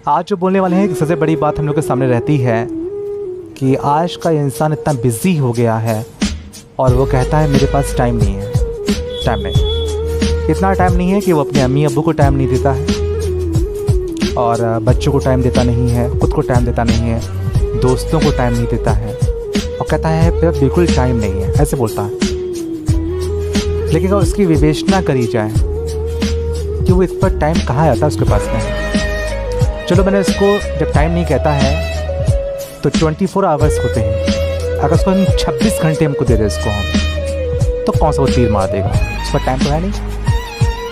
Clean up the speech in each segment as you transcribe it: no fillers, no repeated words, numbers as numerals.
आज जो बोलने वाले हैं, सबसे बड़ी बात हम लोग के सामने रहती है कि आज का इंसान इतना बिजी हो गया है और वो कहता है मेरे पास टाइम नहीं है। टाइम नहीं, इतना टाइम नहीं है कि वो अपने अम्मी अब्बू को टाइम नहीं देता है और बच्चों को टाइम देता नहीं है, खुद को टाइम देता नहीं है, दोस्तों को टाइम नहीं देता है और कहता है मेरा बिल्कुल टाइम नहीं है, ऐसे बोलता है। लेकिन अगर उसकी विवेचना करी जाए कि वो इस पर टाइम कहाँ आता है उसके पास में। चलो, मैंने इसको जब टाइम नहीं कहता है तो 24 आवर्स होते हैं। अगर उसको हम 26 घंटे हमको दे दें इसको हम, तो कौन सा वो तीर मार देगा? उस पर टाइम तो है नहीं।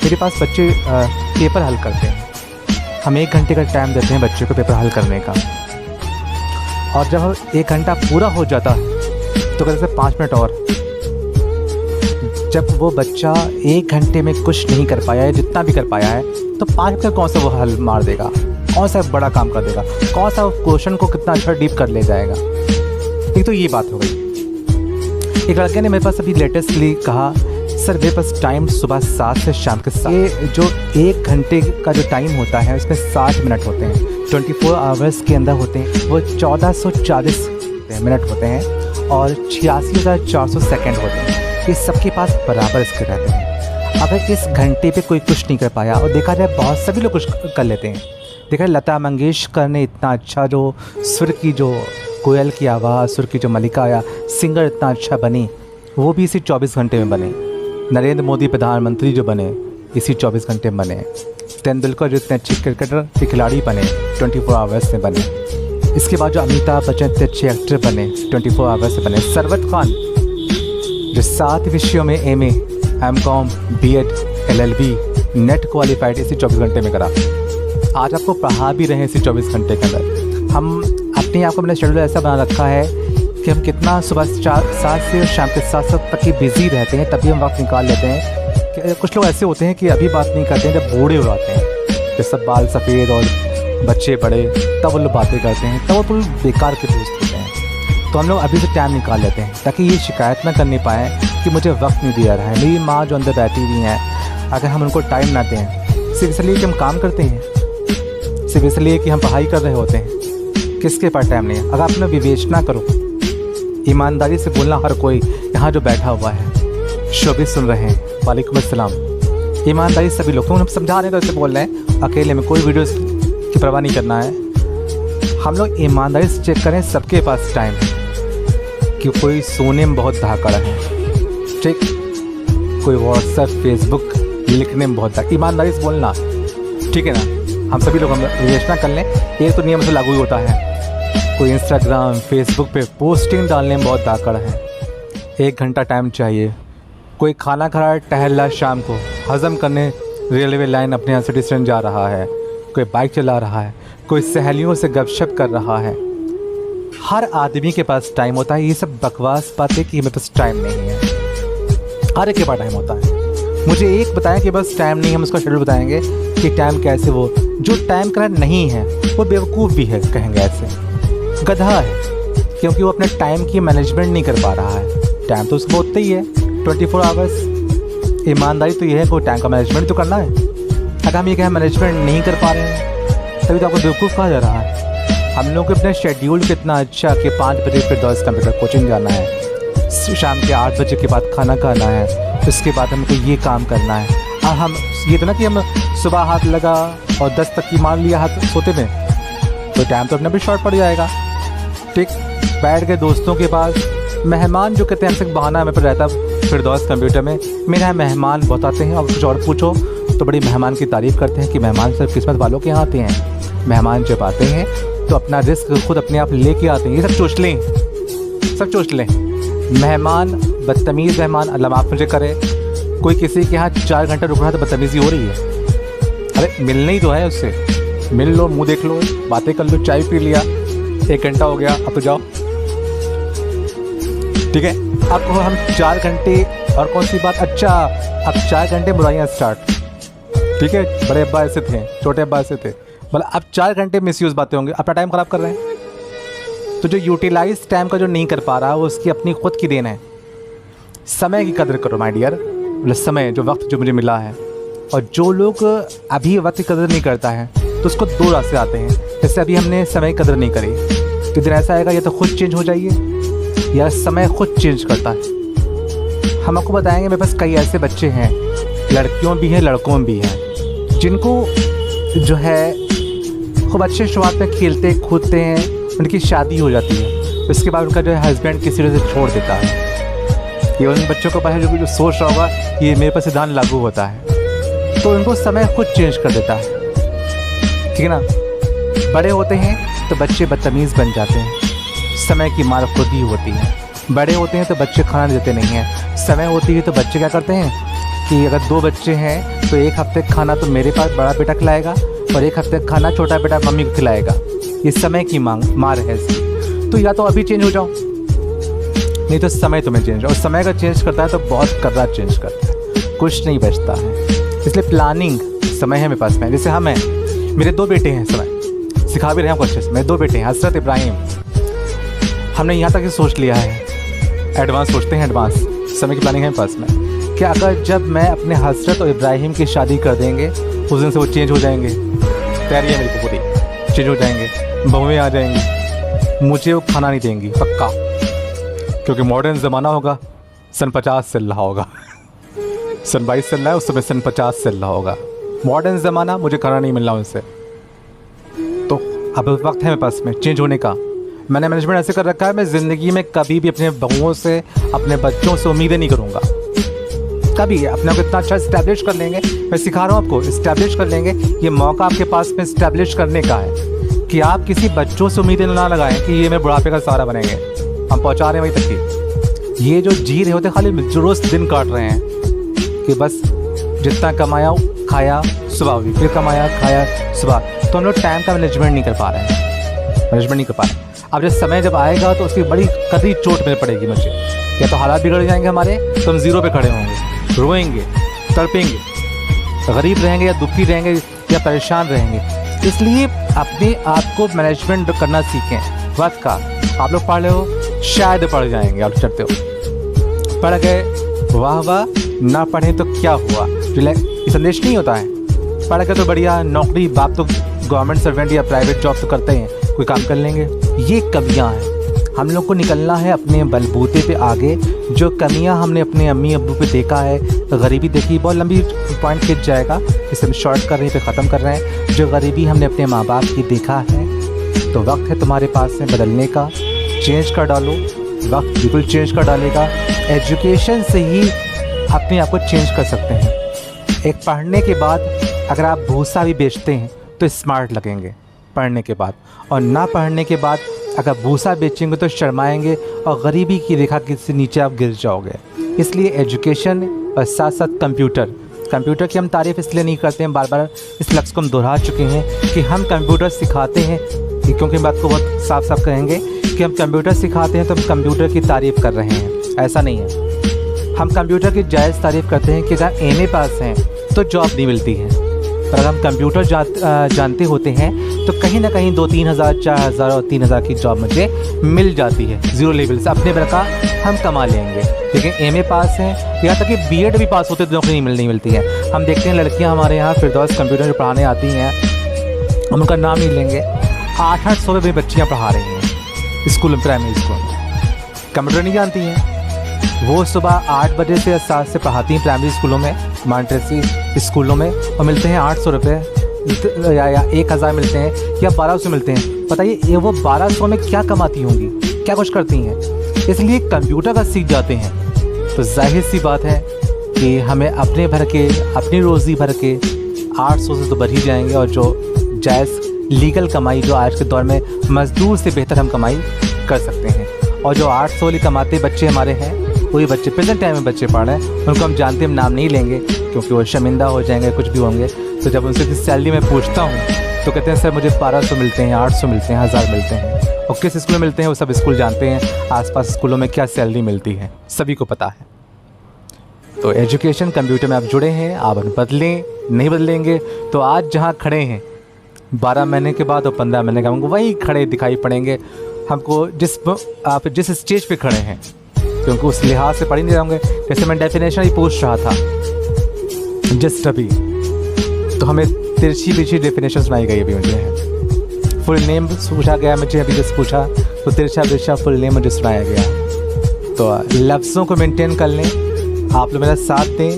मेरे पास बच्चे पेपर हल करते हैं, हम 1 घंटे का टाइम देते हैं बच्चे को पेपर हल करने का, और जब 1 घंटा पूरा हो जाता तो कहते हैं 5 मिनट और। जब वो बच्चा 1 घंटे में कुछ नहीं कर पाया है, जितना भी कर पाया है, तो 5 मिनट कौन सा वो हल मार देगा? कौन सा बड़ा काम कर देगा? कौन सा क्वेश्चन को कितना अच्छा डीप कर ले जाएगा? एक तो ये बात हो गई। एक लड़के ने मेरे पास अभी लेटेस्टली कहा, सर मेरे पास टाइम सुबह 7 से शाम के 7। ये जो 1 घंटे का जो टाइम होता है उसमें 60 मिनट होते हैं, 24 आवर्स के अंदर होते हैं वो 1440 मिनट होते हैं और 86,400 सेकेंड होते हैं। ये सबके पास बराबर इसके रहते हैं। अगर इस घंटे पे कोई कुछ नहीं कर पाया, और देखा जाए बहुत सभी लोग कुछ कर लेते हैं। देखा है लता मंगेशकर ने इतना अच्छा जो सुर की जो कोयल की आवाज़, सुर की जो मलिका या सिंगर इतना अच्छा बनी, वो भी इसी 24 घंटे में बने। नरेंद्र मोदी प्रधानमंत्री जो बने इसी 24 घंटे में बने। तेंदुलकर जो इतने अच्छे क्रिकेटर के खिलाड़ी बने 24 आवर्स में बने। इसके बाद जो अमिताभ बच्चन इतने अच्छे एक्टर बने 24 आवर्स से बने। सरवत खान जो 7 विषयों में MA, MCOM, BEd, LLB, net qualified इसी 24 घंटे में करा। आज आपको पढ़ा भी रहे हैं इसी 24 घंटे के अंदर। हम अपने आप को अपना शेड्यूल ऐसा बना रखा है कि हम कितना सुबह 7 से शाम के 7 तक ही बिज़ी रहते हैं, तभी हम वक्त निकाल लेते हैं। कुछ लोग ऐसे होते हैं कि अभी बात नहीं करते हैं, जब बूढ़े हो जाते हैं, जब सब बाल सफ़ेद और बच्चे बड़े, तब वो लोग बातें करते हैं, तब वो लोग बेकार के दोस्त होते हैं। तो हम लोग अभी से टाइम निकाल लेते हैं ताकि ये शिकायत ना करनी पाएँ कि मुझे वक्त नहीं दिया रहा है। मेरी माँ जो अंदर बैठी हुई हैं, अगर हम उनको टाइम ना दें सिर्फ इसलिए कि हम काम करते हैं, सिर्फ इसलिए कि हम पढ़ाई कर रहे होते हैं, किसके पास टाइम नहीं है? अगर आपने विवेचना करो, ईमानदारी से बोलना, हर कोई यहाँ जो बैठा हुआ है शोभी सुन रहे हैं, वालेकुम अस्सलाम, ईमानदारी सभी लोग, हम समझा रहे हैं तो ऐसे बोल रहे हैं, अकेले में कोई वीडियो की परवाह नहीं करना है। हम लोग ईमानदारी से चेक करें, सबके पास टाइम है कि कोई सोने में बहुत धाकड़ है, ठीक, कोई व्हाट्सएप फेसबुक लिखने में बहुत ईमानदारी से बोलना, ठीक है ना? हम सभी लोग हम विवेचना कर लें, एक तो नियम से लागू ही होता है। कोई इंस्टाग्राम फेसबुक पे पोस्टिंग डालने में बहुत धाकड़ है, 1 घंटा टाइम चाहिए। कोई खाना खा रहा है, टहल रहा है, शाम को हज़म करने रेलवे लाइन अपने यहाँ सिटी स्टैंड जा रहा है, कोई बाइक चला रहा है, कोई सहेलियों से गपशप कर रहा है। हर आदमी के पास टाइम होता है। ये सब बकवास बातें कि मेरे पास टाइम नहीं है, हर एक के पास टाइम होता है। मुझे एक बताएं कि बस टाइम नहीं, हम उसका शेड्यूल बताएंगे कि टाइम कैसे। वो जो टाइम का नहीं है वो बेवकूफ़ भी है, कहेंगे ऐसे, गधा है, क्योंकि वो अपने टाइम की मैनेजमेंट नहीं कर पा रहा है। टाइम तो उसको होता ही है 24 आवर्स। ईमानदारी तो ये है कि टाइम का मैनेजमेंट तो करना है। अगर हम ये कहें मैनेजमेंट नहीं कर पा रहे हैं, तभी तो आपको बेवकूफ़ कहा जा रहा है। हम लोग अपने शेड्यूल कितना अच्छा कि 5 बजे फिर 10 कंप्यूटर कोचिंग जाना है, शाम के 8 बजे के बाद खाना खाना है, उसके बाद हमको ये काम करना है। और हम ये तो ना कि हम सुबह हाथ लगा और 10 तक की मार लिया हाथ सोते में, तो टाइम तो अपने भी शॉर्ट पड़ जाएगा, ठीक। बैठ गए दोस्तों के पास, मेहमान जो कहते हैं हमसे बहाना हमें पर रहता फिर दोस्त कंप्यूटर में, मेरे यहाँ मेहमान बहुत आते हैं, और कुछ और पूछो तो बड़ी मेहमान की तारीफ़ करते हैं कि मेहमान सिर्फ किस्मत वालों के यहाँ आते हैं। मेहमान जब आते हैं तो अपना रिस्क खुद अपने आप लेके आते हैं। ये सब चोचलें, सब चोचलें। मेहमान बदतमीज़ मेहमान, अल्लाह माफ़ मुझे करे, कोई किसी के यहाँ 4 घंटे रुक रहा है तो बदतमीज़ी हो रही है। अरे मिलना ही तो है उससे, मिल लो, मुंह देख लो, बातें कर लो, चाय पी लिया, 1 घंटा हो गया, अब तो जाओ, ठीक है। अब हम 4 घंटे और कौन सी बात, अच्छा अब 4 घंटे बुराइयाँ स्टार्ट, ठीक है। बड़े अब्बा ऐसे थे, छोटे अब्बा ऐसे थे, मतलब अब 4 घंटे मिसयूज़ बातें होंगे, अपना टाइम ख़राब कर रहे हैं। तो जो यूटिलाइज टाइम का जो नहीं कर पा रहा वो उसकी अपनी खुद की देन है। समय की कदर करो माय डियर, मतलब समय, जो वक्त जो मुझे मिला है। और जो लोग अभी वक्त की कदर नहीं करता है तो उसको दो रास्ते आते हैं। जैसे अभी हमने समय की कदर नहीं करी, तो दिन ऐसा आएगा या तो खुद चेंज हो जाइए या समय खुद चेंज करता है। हम आपको बताएंगे, मेरे पास कई ऐसे बच्चे हैं, लड़कियों भी हैं लड़कों भी हैं, जिनको जो है खूब अच्छे शुरुआत में खेलते कूदते हैं, उनकी शादी हो जाती है, उसके बाद उनका जो है हस्बैंड किसी वजह से छोड़ देता है। ये उन बच्चों को पहले जो सोच रहा होगा ये मेरे पर सिद्धांत लागू होता है, तो उनको समय खुद चेंज कर देता है, ठीक है ना। बड़े होते हैं तो बच्चे बदतमीज़ बन जाते हैं, समय की मार खुद ही होती है। बड़े होते हैं तो बच्चे खाना देते नहीं हैं, समय होती है तो बच्चे क्या करते हैं कि अगर 2 बच्चे हैं तो एक हफ्ते खाना तो मेरे पास बड़ा बेटा खिलाएगा और एक हफ्ते खाना छोटा बेटा मम्मी को खिलाएगा। ये समय की मार है इसकी। तो या तो अभी चेंज हो जाओ, नहीं तो समय तुम्हें चेंज, और समय का चेंज करता है तो बहुत कर्रा चेंज करता है, कुछ नहीं बचता है। इसलिए प्लानिंग समय है मेरे पास में। जैसे हम हैं, मेरे 2 बेटे हैं, समय सिखा भी रहे हैं अच्छे से। मेरे 2 बेटे हैं, हसरत इब्राहिम। हमने यहाँ तक ही सोच लिया है, एडवांस सोचते हैं, एडवांस समय की प्लानिंग है मेरे पास में कि अगर जब मैं अपने हसरत और इब्राहिम की शादी कर देंगे उस दिन से वो चेंज हो जाएंगे। तैयारी है मेरी को पूरी, चेंज हो जाएंगे, बहुएँ आ जाएंगी, मुझे वो खाना नहीं देंगी पक्का, क्योंकि मॉडर्न ज़माना होगा, सन 50 चल रहा होगा, सन 22 चल रहा है, उस समय सन 50 चल रहा होगा। मॉडर्न ज़माना, मुझे खाना नहीं मिल रहा उनसे, तो अब वक्त है मेरे पास में चेंज होने का। मैंने मैनेजमेंट ऐसे कर रखा है, मैं ज़िंदगी में कभी भी अपने बहुओं से, अपने बच्चों से उम्मीदें नहीं करूँगा कभी। अपने आप को इतना अच्छा इस्टेब्लिश कर लेंगे, मैं सिखा रहा हूँ आपको, इस्टेब्लिश कर लेंगे। ये मौका आपके पास में इस्टेब्लिश करने का है कि आप किसी बच्चों से उम्मीदें ना लगाएं कि ये मेरे बुढ़ापे का सहारा बनेंगे। हम पहुँचा रहे हैं वहीं तक की। ये जो जी रहे होते खाली रोज़ दिन काट रहे हैं कि बस जितना कमाया खाया सुबह हुई, फिर कमाया खाया सुबह, तो हम लोग टाइम का मैनेजमेंट नहीं कर पा रहे हैं, अब जब समय जब आएगा तो उसकी बड़ी कड़ी चोट मिल पड़ेगी मुझे। या तो हालात बिगड़ जाएंगे हमारे, तो हम ज़ीरो पे खड़े होंगे, रोएंगे, तड़पेंगे, गरीब रहेंगे या दुखी रहेंगे या परेशान रहेंगे। इसलिए अपने आप को मैनेजमेंट करना सीखें वक्त का। आप लोग पढ़ रहे हो, शायद पढ़ जाएंगे, आप चढ़ते हो, पढ़ गए वाह वाह, ना पढ़ें तो क्या हुआ, ये संदेश नहीं होता है। पढ़ के तो बढ़िया नौकरी, बाप तो गवर्नमेंट सर्वेंट या प्राइवेट जॉब तो करते हैं, कोई काम कर लेंगे। ये कमियां हैं, हम लोग को निकलना है अपने बलबूते पे आगे। जो कमियां हमने अपने अम्मी अब्बू पे देखा है, गरीबी देखी, बहुत लंबी पॉइंट खिंच जाएगा, इसे हम शॉर्ट कर रहे हैं, पे ख़त्म कर रहे हैं। जो गरीबी हमने अपने माँ बाप की देखा है, तो वक्त है तुम्हारे पास में बदलने का, चेंज कर डालो। वक्त बिल्कुल चेंज कर डालेगा। एजुकेशन से ही अपने आप को चेंज कर सकते हैं। एक पढ़ने के बाद अगर आप भूसा भी बेचते हैं तो स्मार्ट लगेंगे पढ़ने के बाद, और ना पढ़ने के बाद अगर भूसा बेचेंगे तो शर्माएंगे और गरीबी की रेखा से नीचे आप गिर जाओगे। इसलिए एजुकेशन और साथ साथ कंप्यूटर की हम तारीफ़ इसलिए नहीं करते हैं, बार बार इस लफ्ज़ को हम दोहरा चुके हैं कि हम कंप्यूटर सिखाते हैं, क्योंकि बात को बहुत साफ साफ कहेंगे कि हम कंप्यूटर सिखाते हैं तो हम कंप्यूटर की तारीफ़ कर रहे हैं, ऐसा नहीं है। हम कंप्यूटर की जायज़ तारीफ़ करते हैं कि जहाँ MA पास हैं तो जॉब नहीं मिलती है, पर अगर हम कंप्यूटर जानते होते हैं तो कहीं ना कहीं 2-3 हज़ार, 4 हज़ार और 3 हज़ार की जॉब मुझे मिल जाती है। ज़ीरो लेवल से अपने का हम कमा लेंगे। लेकिन MA पास हैं, यहाँ तक कि BEd भी पास होते तो नौकरी नहीं मिलती है। हम देखते हैं लड़कियाँ हमारे यहाँ फिरदौस कंप्यूटर पढ़ाने आती हैं, हम उनका नाम नहीं लेंगे, 800 रुपये बच्चियाँ पढ़ा रही हैं स्कूल में, प्राइमरी स्कूल में, कंप्यूटर नहीं जानती हैं। वो सुबह 8 बजे से 7 से पढ़ाती हैं प्राइमरी स्कूलों में, मॉन्टेसरी स्कूलों में, और मिलते हैं 800 रुपये या 1000 मिलते हैं या 1200 मिलते हैं। बताइए ये वो 1200 में क्या कमाती होंगी, क्या कुछ करती हैं। इसलिए कंप्यूटर का सीख जाते हैं तो जाहिर सी बात है कि हमें अपने भर के, अपनी रोज़ी भर के 800 से तो बढ़ ही जाएंगे। और जो जायज़ लीगल कमाई, जो आज के दौर में मज़दूर से बेहतर हम कमाई कर सकते हैं। और जो 800 वाली कमाते बच्चे हमारे हैं, वही बच्चे प्रेजेंट टाइम में बच्चे पढ़ रहे हैं, उनको हम जानते हम नाम नहीं लेंगे क्योंकि वो शर्मिंदा हो जाएंगे, कुछ भी होंगे। तो जब उनसे सैलरी में पूछता हूँ तो कहते हैं सर मुझे 1200 मिलते हैं, 800 मिलते हैं, 1000 मिलते हैं। और किस स्कूल में मिलते हैं वो सब स्कूल जानते हैं, आसपास स्कूलों में क्या सैलरी मिलती है सभी को पता है। तो एजुकेशन कंप्यूटर में आप जुड़े हैं, आप बदलें, नहीं बदलेंगे तो आज जहाँ खड़े हैं 12 महीने के बाद और 15 महीने के हमको वही खड़े दिखाई पड़ेंगे। हमको आप जिस स्टेज पे खड़े हैं क्योंकि उस लिहाज से पढ़ ही नहीं रहे होंगे। जैसे मैं डेफिनेशन ही पूछ रहा था जस्ट अभी, तो हमें तिरछी बिरछी डेफिनेशन सुनाई गई अभी मुझे। फुल नेम पूछा गया मुझे अभी, जस्ट पूछा तो तिरछा बिरछा फुल नेम मुझे सुनाया गया। तो लफ्ज़ों को मेंटेन कर लें, आप लोग मेरा साथ दें।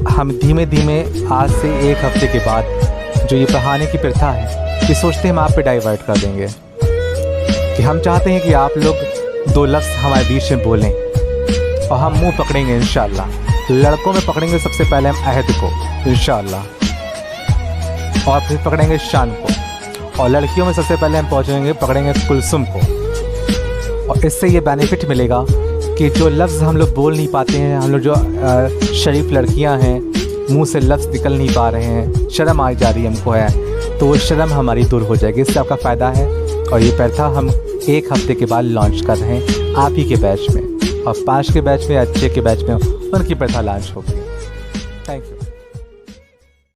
हम धीमे धीमे आज से 1 हफ्ते के बाद जो ये पढ़ाने की प्रथा है, ये सोचते हैं हम आप पे डाइवर्ट कर देंगे, कि हम चाहते हैं कि आप लोग 2 लफ्ज़ हमारे बीच में बोलें और हम मुंह पकड़ेंगे इंशाअल्लाह। लड़कों में पकड़ेंगे सबसे पहले हम अहद को इंशाअल्लाह, और फिर पकड़ेंगे शान को, और लड़कियों में सबसे पहले हम पकड़ेंगे कुलसुम को। और इससे ये बेनिफिट मिलेगा कि जो लफ्ज़ हम लोग बोल नहीं पाते हैं, हम लोग जो शरीफ लड़कियां हैं, मुंह से लफ्ज़ निकल नहीं पा रहे हैं, शर्म आ जा रही हमको है, तो वो शर्म हमारी दूर हो जाएगी। इससे आपका फ़ायदा है। और ये प्रथा हम 1 हफ्ते के बाद लॉन्च कर रहे हैं आप ही के बैच में, और 5 के बैच में, अच्छे के बैच में उनकी प्रथा लॉन्च होगी। Thank you.